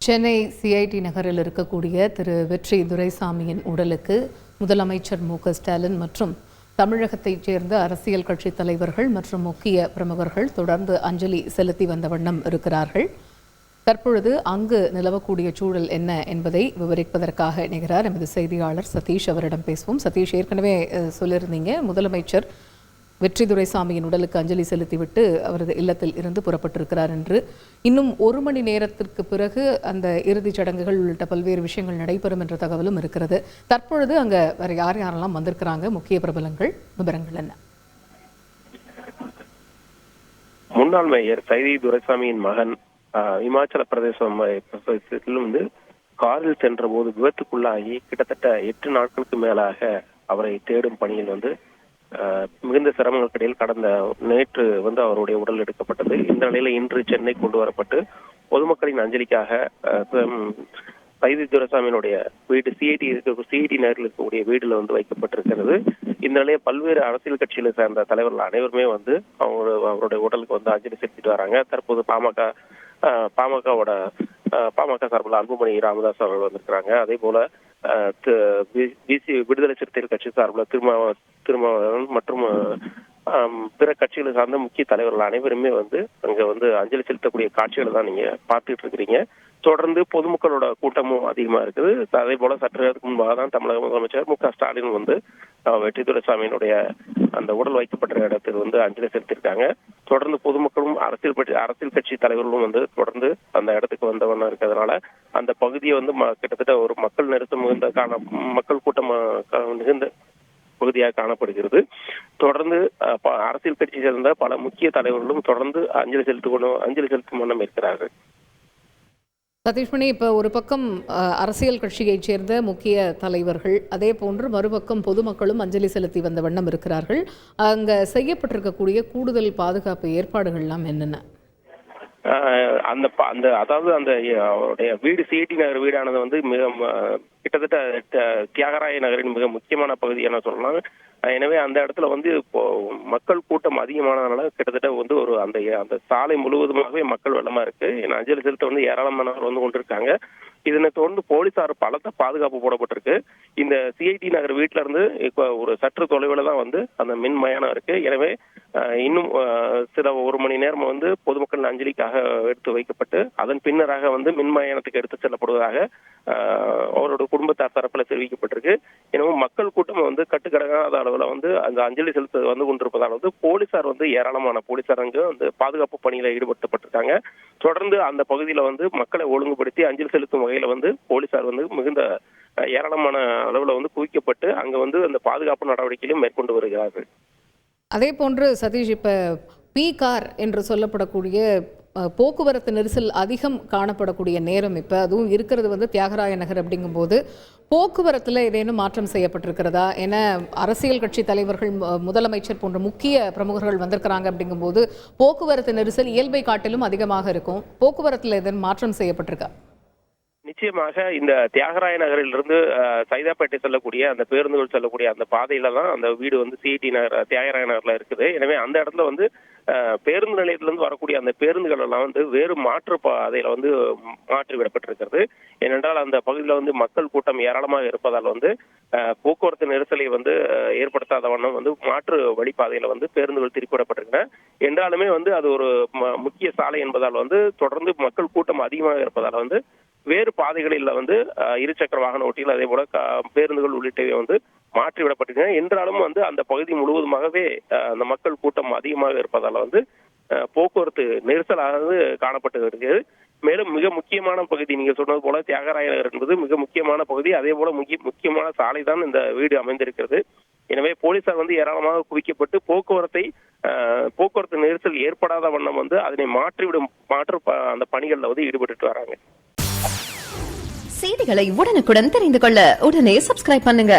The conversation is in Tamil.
சென்னை சிஐடி நகரில் இருக்கக்கூடிய திரு வெற்றி துரைசாமியின் உடலுக்கு முதலமைச்சர் மு.க.ஸ்டாலின் மற்றும் தமிழகத்தைச் சேர்ந்த அரசியல் கட்சித் தலைவர்கள் மற்றும் முக்கிய பிரமுகர்கள் தொடர்ந்து அஞ்சலி செலுத்தி வந்த வண்ணம் இருக்கிறார்கள். தற்பொழுது அங்கு நிலவக்கூடிய சூழல் என்ன என்பதை விவரிப்பதற்காக இணைகிறார் எமது செய்தியாளர் சதீஷ். அவரிடம் பேசுவோம். சதீஷ், ஏற்கனவே சொல்லியிருந்தீங்க முதலமைச்சர் வெற்றி துரைசாமியின் உடலுக்கு அஞ்சலி செலுத்திவிட்டு அவரது இல்லத்தில் இருந்து புறப்பட்டிருக்கிறார் என்று. இன்னும் 1 மணி நேரத்திற்கு பிறகு அந்த இறுதிச் சடங்குகள் உள்ளிட்ட பல்வேறு விஷயங்கள் நடைபெறும் என்ற தகவலும் இருக்கிறது. தற்பொழுது அங்க வேற யாரெல்லாம் வந்திருக்கிறாங்க, முக்கிய பிரபலங்கள், விவரங்கள் என்ன? முன்னாள் மேயர் சைதி துரைசாமியின் மகன் இமாச்சல பிரதேசம் காரில் சென்ற போது விபத்துக்குள்ளாகி கிட்டத்தட்ட 8 நாட்களுக்கு மேலாக அவரை தேடும் பணியில் மிகுந்த சிரமங்களுக்கு இடையில் கடந்த நேற்று அவருடைய உடல் எடுக்கப்பட்டது. இந்த நிலையில இன்று சென்னை கொண்டு வரப்பட்டு பொதுமக்களின் அஞ்சலிக்காக சைதி துரைசாமியினுடைய வீடு சிஐடி நகரில் இருக்கக்கூடிய வீடுல வைக்கப்பட்டிருக்கிறது. இந்த நிலையை பல்வேறு அரசியல் கட்சிகளை சேர்ந்த தலைவர்கள் அனைவருமே அவருடைய உடலுக்கு அஞ்சலி செலுத்திட்டு வராங்க. தற்போது பாமக சார்பில் அன்புமணி ராமதாஸ் அவர்கள் வந்திருக்கிறாங்க. அதே போல விடுதலை சிறுத்தைகள் கட்சி சார்பில் திருமாவளவன் மற்றும் பிற கட்சிகளை சார்ந்த முக்கிய தலைவர்கள் அனைவருமே அங்க அஞ்சலி செலுத்தக்கூடிய காட்சிகளை தான் நீங்க பார்த்துட்டு இருக்கிறீங்க. தொடர்ந்து பொதுமக்களோட கூட்டமும் அதிகமா இருக்குது. அதே போல சற்று நேரத்துக்கு முன்பாக தான் தமிழக முதலமைச்சர் மு.க.ஸ்டாலின் வெற்றி துரைசாமியினுடைய அந்த உடல் வைக்கப்பட்ட இடத்துக்கு அஞ்சலி செலுத்தியிருக்காங்க. தொடர்ந்து பொதுமக்களும் அரசியல் கட்சி தலைவர்களும் தொடர்ந்து அந்த இடத்துக்கு வந்தவண்ணா இருக்கிறதுனால அந்த பகுதியை கிட்டத்தட்ட ஒரு மக்கள் நெருக்கம் மக்கள் கூட்டம் மிகுந்த பகுதியாக காணப்படுகிறது. தொடர்ந்து அரசியல் கட்சியை சேர்ந்த பல முக்கிய தலைவர்களும் தொடர்ந்து அஞ்சலி செலுத்தும் வண்ணம் இருக்கிறார்கள். சதீஷ்மணி, இப்போ ஒரு பக்கம் அரசியல் கட்சியைச் சேர்ந்த முக்கிய தலைவர்கள், அதே போன்று மறுபக்கம் பொதுமக்களும் அஞ்சலி செலுத்தி வந்த வண்ணம் இருக்கிறார்கள். அங்க செய்யப்பட்டிருக்கக்கூடிய கூடுதல் பாதுகாப்பு ஏற்பாடுகள்லாம் என்னென்ன? அவருடைய வீடு சிஐடி நகர் வீடானது மிக கிட்டத்தட்ட தியாகராய நகரின் மிக முக்கியமான பகுதி என சொல்லலாம். எனவே அந்த இடத்துல இப்போ மக்கள் கூட்டம் அதிகமானதுனால கிட்டத்தட்ட ஒரு அந்த சாலை முழுவதுமாகவே மக்கள் வெள்ளமா இருக்கு. ஏன்னா அஞ்சலி செலுத்த ஏராளமானவர் கொண்டிருக்காங்க. இதனை தொடர்ந்து போலீசார் பலத்த பாதுகாப்பு போடப்பட்டிருக்கு. இந்த சிஐடி நகர் வீட்டுல இருந்து இப்ப ஒரு சற்று தொலைவில் தான் அந்த மின் மயானம் இருக்கு. எனவே இன்னும் சில 1 மணி நேரம் பொதுமக்கள் அஞ்சலிக்காக எடுத்து வைக்கப்பட்டு அதன் பின்னராக மின் மயானத்துக்கு எடுத்து செல்லப்படுவதாக அவரோட குடும்பத்தார் தரப்புல தெரிவிக்கப்பட்டிருக்கு. எனவே மக்கள் கூட்டம் கட்டுக்கடங்காத அளவுல அந்த அஞ்சலி செலுத்த கொண்டிருப்பதால் போலீசார் ஏராளமான போலீசார் அங்கு பாதுகாப்பு பணியில ஈடுபடுத்தப்பட்டிருக்காங்க. தொடர்ந்து அந்த பகுதியில மக்களை ஒழுங்குபடுத்தி அஞ்சலி செலுத்தும் வகையில போலீசார் மிகுந்த ஏராளமான அளவுல குவிக்கப்பட்டு அங்க அந்த பாதுகாப்பு நடவடிக்கையிலும் மேற்கொண்டு வருகிறார்கள். அதே போன்று சதீஷ், இப்ப பி-கார் என்று சொல்லப்படக்கூடிய போக்குவரத்து நெரிசல் அதிகம் காணப்படக்கூடிய நேரம் இப்ப அதுவும் இருக்கிறது தியாகராய நகர் அப்படிங்கும்போது போக்குவரத்துல ஏதேனும் மாற்றம் செய்யப்பட்டிருக்கிறதா? ஏன்னா அரசியல் கட்சி தலைவர்கள், முதலமைச்சர் போன்ற முக்கிய பிரமுகர்கள் வந்திருக்கிறாங்க அப்படிங்கும்போது போக்குவரத்து நெரிசல் இயல்பை காட்டிலும் அதிகமாக இருக்கும். போக்குவரத்துல ஏதேனும் மாற்றம் செய்யப்பட்டிருக்கா? நிச்சயமாக இந்த தியாகராய நகரிலிருந்து சைதாப்பேட்டை செல்லக்கூடிய அந்த பேருந்துகள் செல்லக்கூடிய அந்த பாதையில தான் அந்த வீடு சிஐடி நகர் தியாகராய நகர்ல இருக்குது. எனவே அந்த இடத்துல பேருந்து நிலையத்திலிருந்து வரக்கூடிய அந்த பேருந்துகள் எல்லாம் வேறு மாற்று பாதையில மாற்றி விடப்பட்டிருக்கிறது. ஏனென்றால் அந்த பகுதியில மக்கள் கூட்டம் ஏராளமாக இருப்பதால் போக்குவரத்து நெரிசலை ஏற்படுத்தாத வண்ணம் மாற்று வழிபாதையில பேருந்துகள் திருப்பிவிடப்பட்டிருக்கின்றன. என்றாலுமே அது ஒரு முக்கிய சாலை என்பதால் தொடர்ந்து மக்கள் கூட்டம் அதிகமாக இருப்பதால் வேறு பாதைகளில் இருசக்கர வாகன ஓட்டிகள் அதே போல பேருந்துகள் உள்ளிட்டவை மாற்றிவிடப்பட்டிருக்கின்றன. என்றாலும் அந்த பகுதி முழுவதுமாகவே அந்த மக்கள் கூட்டம் அதிகமாக இருப்பதால் போக்குவரத்து நெரிசலானது காணப்பட்டு வருகிறது. மேலும் மிக முக்கியமான பகுதி, நீங்க சொன்னது போல தியாகராய நகர் என்பது மிக முக்கியமான பகுதி. அதே போல முக்கியமான சாலை தான் இந்த வீடு அமைந்திருக்கிறது. எனவே போலீசார் ஏராளமாக குவிக்கப்பட்டு போக்குவரத்து நெரிசல் ஏற்படாத வண்ணம் அதனை மாற்று அந்த பணிகள்ல ஈடுபட்டு வராங்க. செய்திகளை உடனுக்குடன் தெரிந்து கொள்ள உடனே சப்ஸ்கிரைப் பண்ணுங்க.